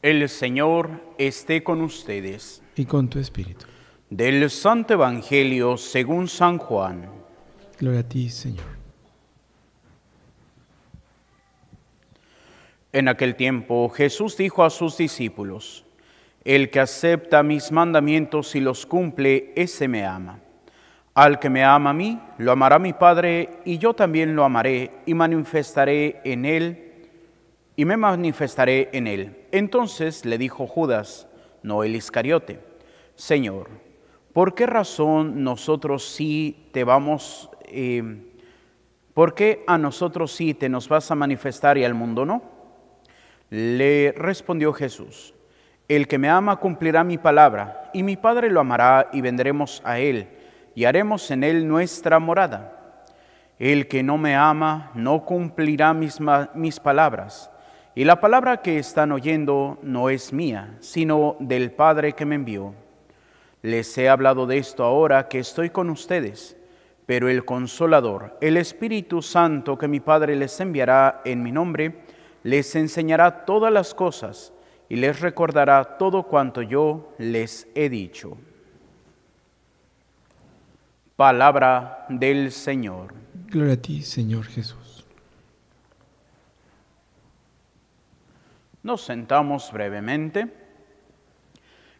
El Señor esté con ustedes. Y con tu espíritu. Del Santo Evangelio según San Juan. Gloria a ti, Señor. En aquel tiempo Jesús dijo a sus discípulos: El que acepta mis mandamientos y los cumple, ese me ama. Al que me ama a mí, lo amará mi Padre, y yo también lo amaré y manifestaré en él, y me manifestaré en él. Entonces le dijo Judas, no el Iscariote: Señor, ¿por qué razón nosotros sí te vamos, por qué a nosotros sí te nos vas a manifestar y al mundo no? Le respondió Jesús: El que me ama cumplirá mi palabra, y mi Padre lo amará, y vendremos a él, y haremos en él nuestra morada. El que no me ama no cumplirá mis palabras, y la palabra que están oyendo no es mía, sino del Padre que me envió. Les he hablado de esto ahora que estoy con ustedes, pero el Consolador, el Espíritu Santo que mi Padre les enviará en mi nombre, les enseñará todas las cosas y les recordará todo cuanto yo les he dicho. Palabra del Señor. Gloria a ti, Señor Jesús. Nos sentamos brevemente.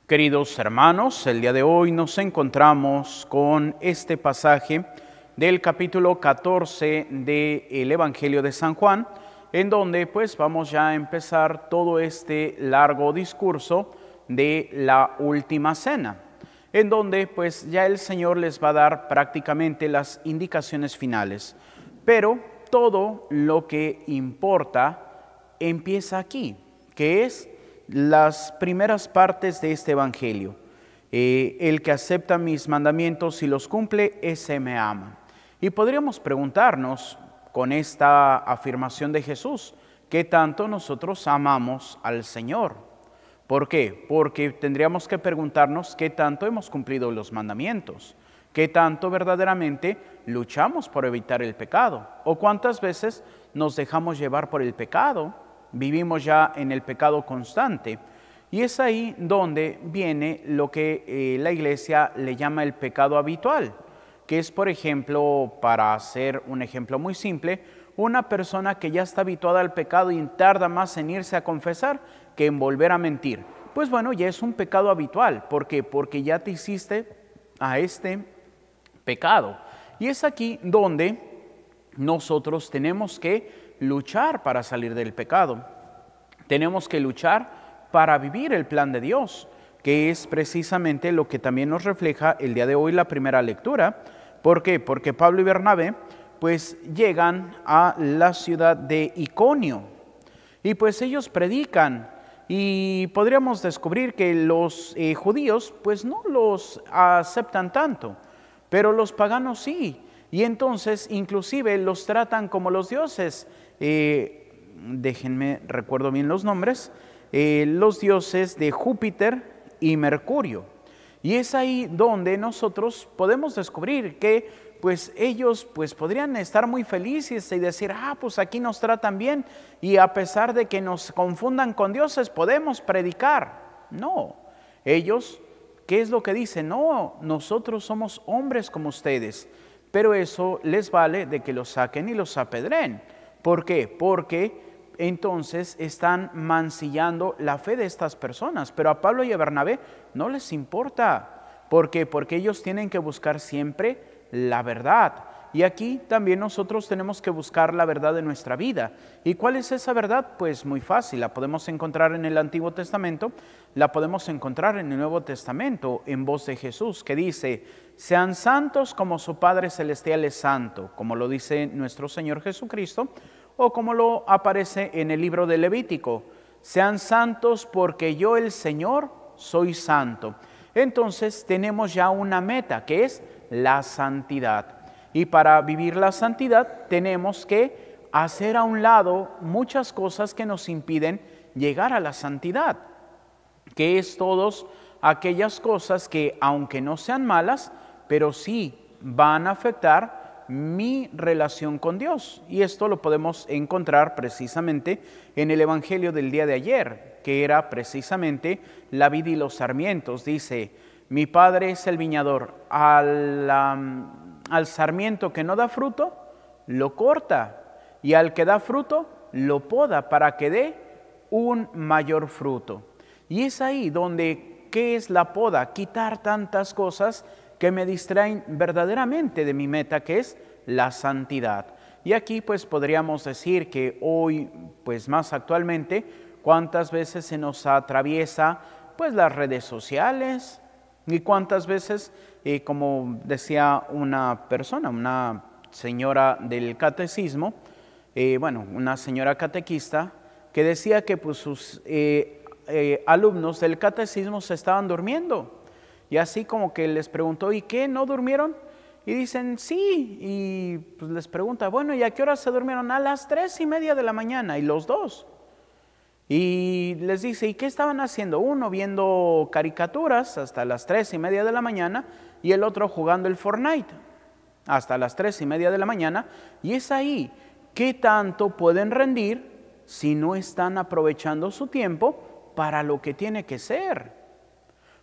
Queridos hermanos, el día de hoy nos encontramos con este pasaje del capítulo 14 del Evangelio de San Juan, en donde pues vamos ya a empezar todo este largo discurso de la última cena, en donde pues ya el Señor les va a dar prácticamente las indicaciones finales. Pero todo lo que importa empieza aquí, que es las primeras partes de este Evangelio. El que acepta mis mandamientos y los cumple, ese me ama. Y podríamos preguntarnos con esta afirmación de Jesús, ¿qué tanto nosotros amamos al Señor? ¿Por qué? Porque tendríamos que preguntarnos qué tanto hemos cumplido los mandamientos, qué tanto verdaderamente luchamos por evitar el pecado, o cuántas veces nos dejamos llevar por el pecado, vivimos ya en el pecado constante. Y es ahí donde viene lo que la Iglesia le llama el pecado habitual, que es, por ejemplo, para hacer un ejemplo muy simple, una persona que ya está habituada al pecado y tarda más en irse a confesar que en volver a mentir. Pues bueno, ya es un pecado habitual. ¿Por qué? Porque ya te hiciste a este pecado. Y es aquí donde nosotros tenemos que luchar para salir del pecado. Tenemos que luchar para vivir el plan de Dios, que es precisamente lo que también nos refleja el día de hoy la primera lectura. ¿Por qué? Porque Pablo y Bernabé pues llegan a la ciudad de Iconio y pues ellos predican y podríamos descubrir que los judíos pues no los aceptan tanto, pero los paganos sí, y entonces inclusive los tratan como los dioses. Déjenme, recuerdo bien los nombres, los dioses de Júpiter y Mercurio. Y es ahí donde nosotros podemos descubrir que pues ellos pues podrían estar muy felices y decir, pues aquí nos tratan bien y a pesar de que nos confundan con dioses podemos predicar. No, ellos, ¿qué es lo que dicen? No, nosotros somos hombres como ustedes, pero eso les vale de que los saquen y los apedreen. ¿Por qué? Porque entonces están mancillando la fe de estas personas, pero a Pablo y a Bernabé no les importa. ¿Por qué? Porque ellos tienen que buscar siempre la verdad. Y aquí también nosotros tenemos que buscar la verdad de nuestra vida. ¿Y cuál es esa verdad? Pues muy fácil, la podemos encontrar en el Antiguo Testamento, la podemos encontrar en el Nuevo Testamento, en voz de Jesús, que dice, sean santos como su Padre Celestial es santo, como lo dice nuestro Señor Jesucristo, o como lo aparece en el libro de Levítico, sean santos porque yo el Señor soy santo. Entonces tenemos ya una meta que es la santidad. Y para vivir la santidad tenemos que hacer a un lado muchas cosas que nos impiden llegar a la santidad, que es todas aquellas cosas que aunque no sean malas, pero sí van a afectar mi relación con Dios. Y esto lo podemos encontrar precisamente en el Evangelio del día de ayer. que era precisamente la vid y los sarmientos. Dice, mi Padre es el viñador, al sarmiento que no da fruto, lo corta, y al que da fruto, lo poda para que dé un mayor fruto. Y es ahí donde, ¿qué es la poda? Quitar tantas cosas que me distraen verdaderamente de mi meta, que es la santidad. Y aquí pues podríamos decir que hoy, pues más actualmente, cuántas veces se nos atraviesa pues las redes sociales y cuántas veces, como decía una persona, una señora del catecismo, una señora catequista, que decía que pues sus alumnos del catecismo se estaban durmiendo. Y así como que les preguntó, ¿y qué? ¿No durmieron? Y dicen, sí. Y pues les pregunta, bueno, ¿y a qué hora se durmieron? A las 3:30 de la mañana, y los dos. Y les dice, ¿y qué estaban haciendo? Uno viendo caricaturas hasta las 3:30 de la mañana y el otro jugando el Fortnite hasta las 3:30 de la mañana. Y es ahí, ¿qué tanto pueden rendir si no están aprovechando su tiempo para lo que tiene que ser?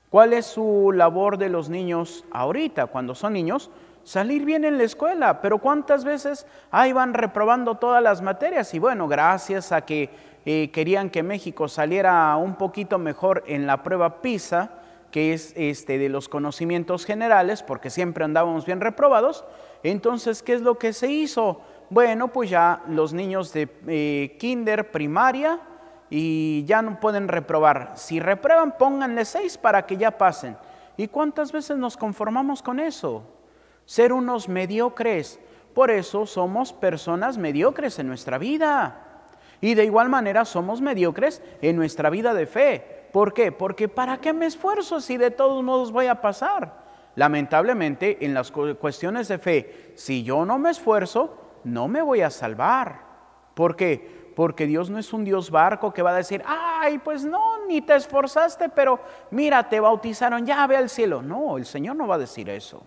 ¿Cuál es su labor de los niños ahorita, cuando son niños? Salir bien en la escuela, pero ¿cuántas veces ahí van reprobando todas las materias? Y bueno, gracias a que querían que México saliera un poquito mejor en la prueba PISA, que es de los conocimientos generales, porque siempre andábamos bien reprobados. Entonces, ¿qué es lo que se hizo? Bueno, pues ya los niños de kinder, primaria, y ya no pueden reprobar. Si reprueban, pónganle 6 para que ya pasen. ¿Y cuántas veces nos conformamos con eso? Ser unos mediocres. Por eso somos personas mediocres en nuestra vida. Y de igual manera somos mediocres en nuestra vida de fe. ¿Por qué? Porque ¿para qué me esfuerzo si de todos modos voy a pasar? Lamentablemente, en las cuestiones de fe, si yo no me esfuerzo, no me voy a salvar. ¿Por qué? Porque Dios no es un Dios barco que va a decir, ay, pues no, ni te esforzaste, pero mira, te bautizaron, ya ve al cielo. No, el Señor no va a decir eso.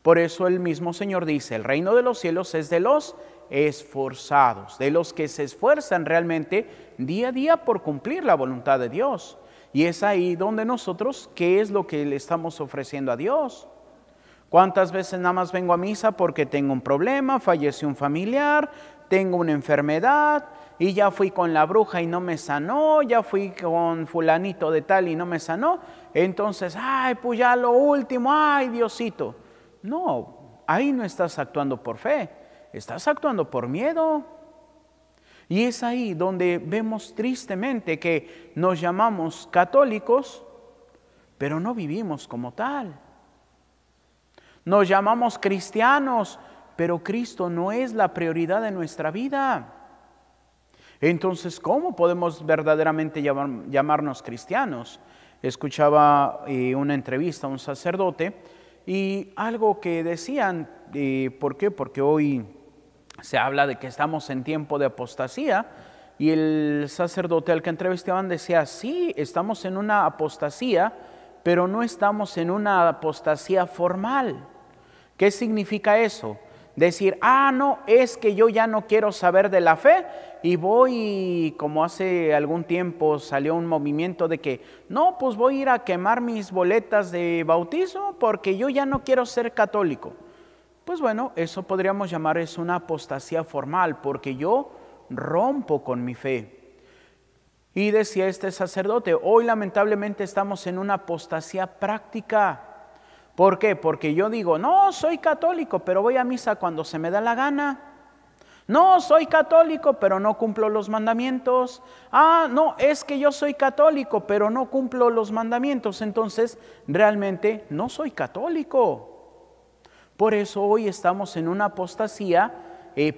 Por eso el mismo Señor dice, el reino de los cielos es de los esforzados, de los que se esfuerzan realmente día a día por cumplir la voluntad de Dios. Y es ahí donde nosotros, ¿qué es lo que le estamos ofreciendo a Dios? ¿Cuántas veces nada más vengo a misa porque tengo un problema, falleció un familiar, tengo una enfermedad, y ya fui con la bruja y no me sanó, ya fui con fulanito de tal y no me sanó? Entonces, ay, pues ya lo último, ay, Diosito. No, ahí no estás actuando por fe, estás actuando por miedo. Y es ahí donde vemos tristemente que nos llamamos católicos, pero no vivimos como tal. Nos llamamos cristianos, pero Cristo no es la prioridad de nuestra vida. Entonces, ¿cómo podemos verdaderamente llamarnos cristianos? Escuchaba una entrevista a un sacerdote y algo que decían, ¿por qué? Porque hoy se habla de que estamos en tiempo de apostasía, y el sacerdote al que entrevistaban decía, sí, estamos en una apostasía, pero no estamos en una apostasía formal. ¿Qué significa eso? Decir, no, es que yo ya no quiero saber de la fe y voy, como hace algún tiempo salió un movimiento de que, no, pues voy a ir a quemar mis boletas de bautismo porque yo ya no quiero ser católico. Pues bueno, eso podríamos llamar es una apostasía formal, porque yo rompo con mi fe. Y decía este sacerdote, hoy lamentablemente estamos en una apostasía práctica. ¿Por qué? Porque yo digo, no, soy católico, pero voy a misa cuando se me da la gana. No, soy católico, pero no cumplo los mandamientos. No, es que yo soy católico, pero no cumplo los mandamientos. Entonces, realmente no soy católico. Por eso hoy estamos en una apostasía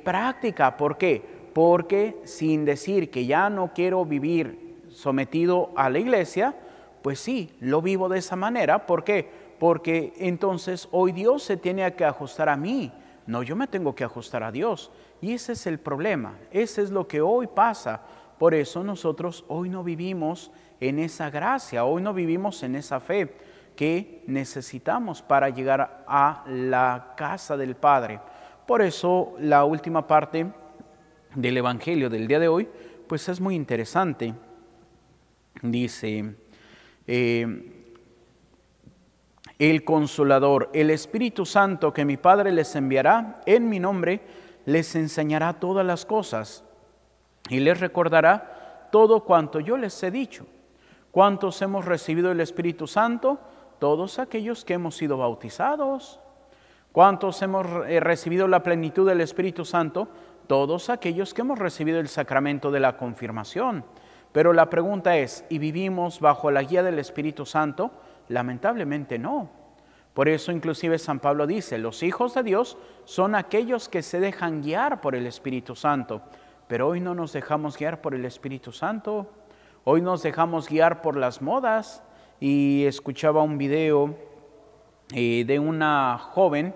práctica. ¿Por qué? Porque sin decir que ya no quiero vivir sometido a la iglesia, pues sí, lo vivo de esa manera. ¿Por qué? Porque entonces hoy Dios se tiene que ajustar a mí. No, yo me tengo que ajustar a Dios. Y ese es el problema. Ese es lo que hoy pasa. Por eso nosotros hoy no vivimos en esa gracia, hoy no vivimos en esa fe que necesitamos para llegar a la casa del Padre. Por eso la última parte del Evangelio del día de hoy, pues es muy interesante. dice, el Consolador, el Espíritu Santo que mi Padre les enviará en mi nombre, les enseñará todas las cosas y les recordará todo cuanto yo les he dicho. ¿Cuántos hemos recibido el Espíritu Santo? Todos aquellos que hemos sido bautizados. ¿Cuántos hemos recibido la plenitud del Espíritu Santo? Todos aquellos que hemos recibido el sacramento de la confirmación. Pero la pregunta es, ¿y vivimos bajo la guía del Espíritu Santo? Lamentablemente no. Por eso inclusive San Pablo dice, los hijos de Dios son aquellos que se dejan guiar por el Espíritu Santo. Pero hoy no nos dejamos guiar por el Espíritu Santo. Hoy nos dejamos guiar por las modas. Y escuchaba un video de una joven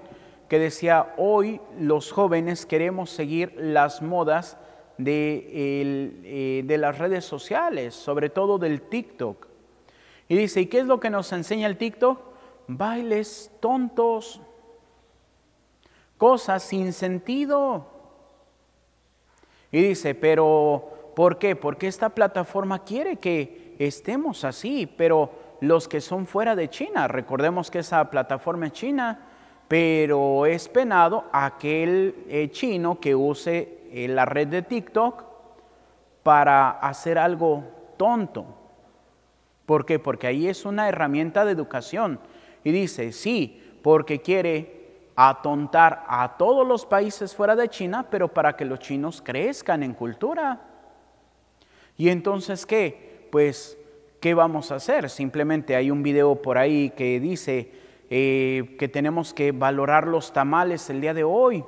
que decía, hoy los jóvenes queremos seguir las modas de las redes sociales, sobre todo del TikTok. Y dice, ¿y qué es lo que nos enseña el TikTok? Bailes tontos, cosas sin sentido. Y dice, pero ¿por qué? Porque esta plataforma quiere que estemos así, pero los que son fuera de China, recordemos que esa plataforma es china, pero es penado aquel chino que use la red de TikTok para hacer algo tonto. ¿Por qué? Porque ahí es una herramienta de educación. Y dice, sí, porque quiere atontar a todos los países fuera de China, pero para que los chinos crezcan en cultura. ¿Y entonces qué? Pues, ¿qué vamos a hacer? Simplemente hay un video por ahí que dice que tenemos que valorar los tamales el día de hoy.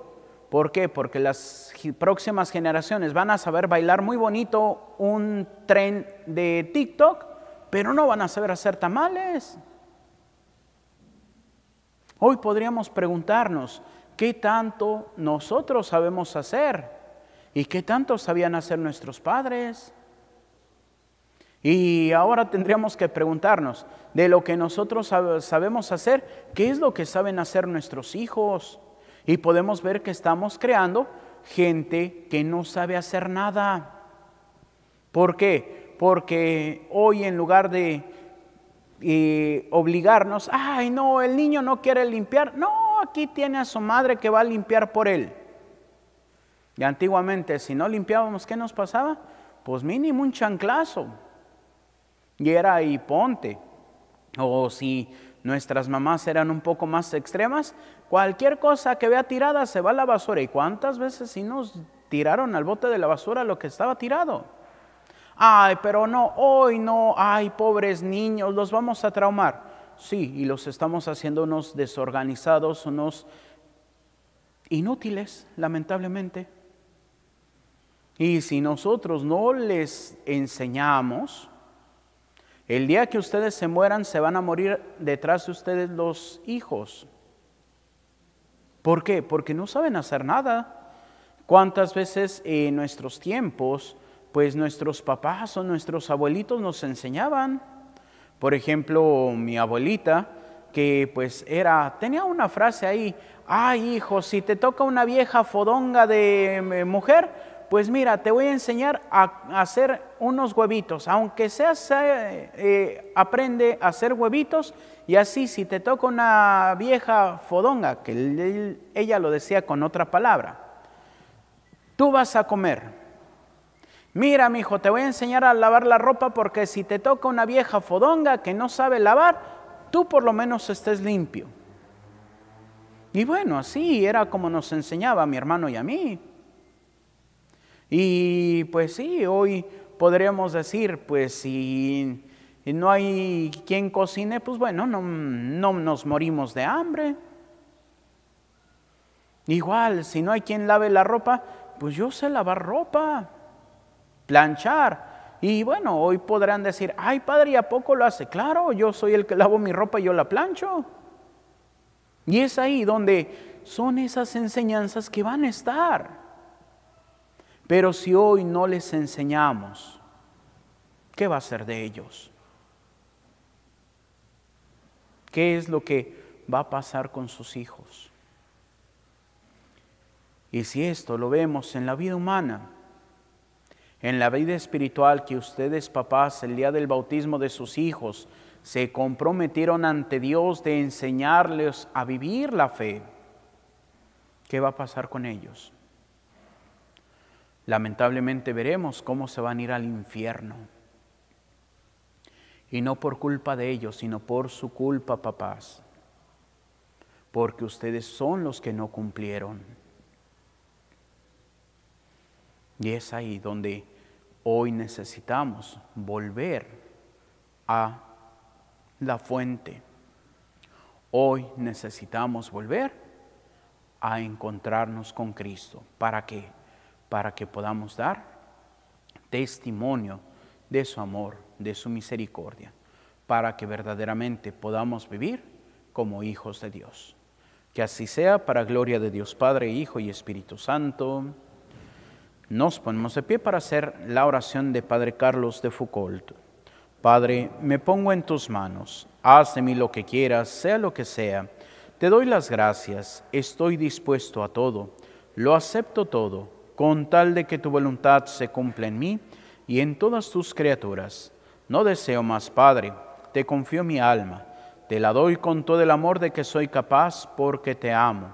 ¿Por qué? Porque las próximas generaciones van a saber bailar muy bonito un tren de TikTok, pero no van a saber hacer tamales. Hoy podríamos preguntarnos, ¿qué tanto nosotros sabemos hacer? ¿Y qué tanto sabían hacer nuestros padres? Y ahora tendríamos que preguntarnos, de lo que nosotros sabemos hacer, ¿qué es lo que saben hacer nuestros hijos? Y podemos ver que estamos creando gente que no sabe hacer nada. ¿Por qué? Porque hoy en lugar de obligarnos, ay no, el niño no quiere limpiar, no, aquí tiene a su madre que va a limpiar por él. Y antiguamente si no limpiábamos, ¿qué nos pasaba? Pues mínimo un chanclazo. Y era ahí ponte. O si nuestras mamás eran un poco más extremas, cualquier cosa que vea tirada se va a la basura. ¿Y cuántas veces sí nos tiraron al bote de la basura lo que estaba tirado? Ay, pero no, hoy no, ay, pobres niños, los vamos a traumar. Sí, y los estamos haciendo unos desorganizados, unos inútiles, lamentablemente. Y si nosotros no les enseñamos, el día que ustedes se mueran, se van a morir detrás de ustedes los hijos. ¿Por qué? Porque no saben hacer nada. ¿Cuántas veces en nuestros tiempos, pues nuestros papás o nuestros abuelitos nos enseñaban? Por ejemplo, mi abuelita, que pues tenía una frase ahí, ay hijo, si te toca una vieja fodonga de mujer, pues mira, te voy a enseñar a hacer unos huevitos, aunque seas, aprende a hacer huevitos, y así si te toca una vieja fodonga, que ella lo decía con otra palabra, tú vas a comer. Mira, mijo, te voy a enseñar a lavar la ropa, porque si te toca una vieja fodonga que no sabe lavar, tú por lo menos estés limpio. Y bueno, así era como nos enseñaba a mi hermano y a mí. Y pues sí, hoy podríamos decir, pues si no hay quien cocine, pues bueno, no nos morimos de hambre. Igual, si no hay quien lave la ropa, pues yo sé lavar ropa, planchar. Y bueno, hoy podrán decir, ay padre, ¿y a poco lo hace? Claro, yo soy el que lavo mi ropa y yo la plancho. Y es ahí donde son esas enseñanzas que van a estar. Pero si hoy no les enseñamos, ¿qué va a ser de ellos? ¿Qué es lo que va a pasar con sus hijos? Y si esto lo vemos en la vida humana, En la vida espiritual que ustedes, papás, el día del bautismo de sus hijos, se comprometieron ante Dios de enseñarles a vivir la fe, ¿qué va a pasar con ellos? Lamentablemente veremos cómo se van a ir al infierno. Y no por culpa de ellos, sino por su culpa, papás. Porque ustedes son los que no cumplieron. Y es ahí donde hoy necesitamos volver a la fuente. Hoy necesitamos volver a encontrarnos con Cristo. ¿Para qué? Para que podamos dar testimonio de su amor, de su misericordia, para que verdaderamente podamos vivir como hijos de Dios. Que así sea, para gloria de Dios Padre, Hijo y Espíritu Santo. Nos ponemos de pie para hacer la oración de Padre Carlos de Foucault. Padre, me pongo en tus manos, haz de mí lo que quieras, sea lo que sea. Te doy las gracias, estoy dispuesto a todo, lo acepto todo, con tal de que tu voluntad se cumpla en mí y en todas tus criaturas. No deseo más, Padre, te confío mi alma, te la doy con todo el amor de que soy capaz porque te amo,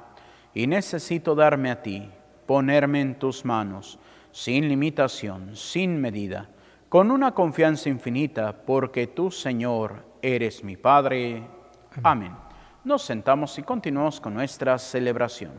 y necesito darme a ti, ponerme en tus manos, sin limitación, sin medida, con una confianza infinita, porque tú, Señor, eres mi Padre. Amén. Nos sentamos y continuamos con nuestra celebración.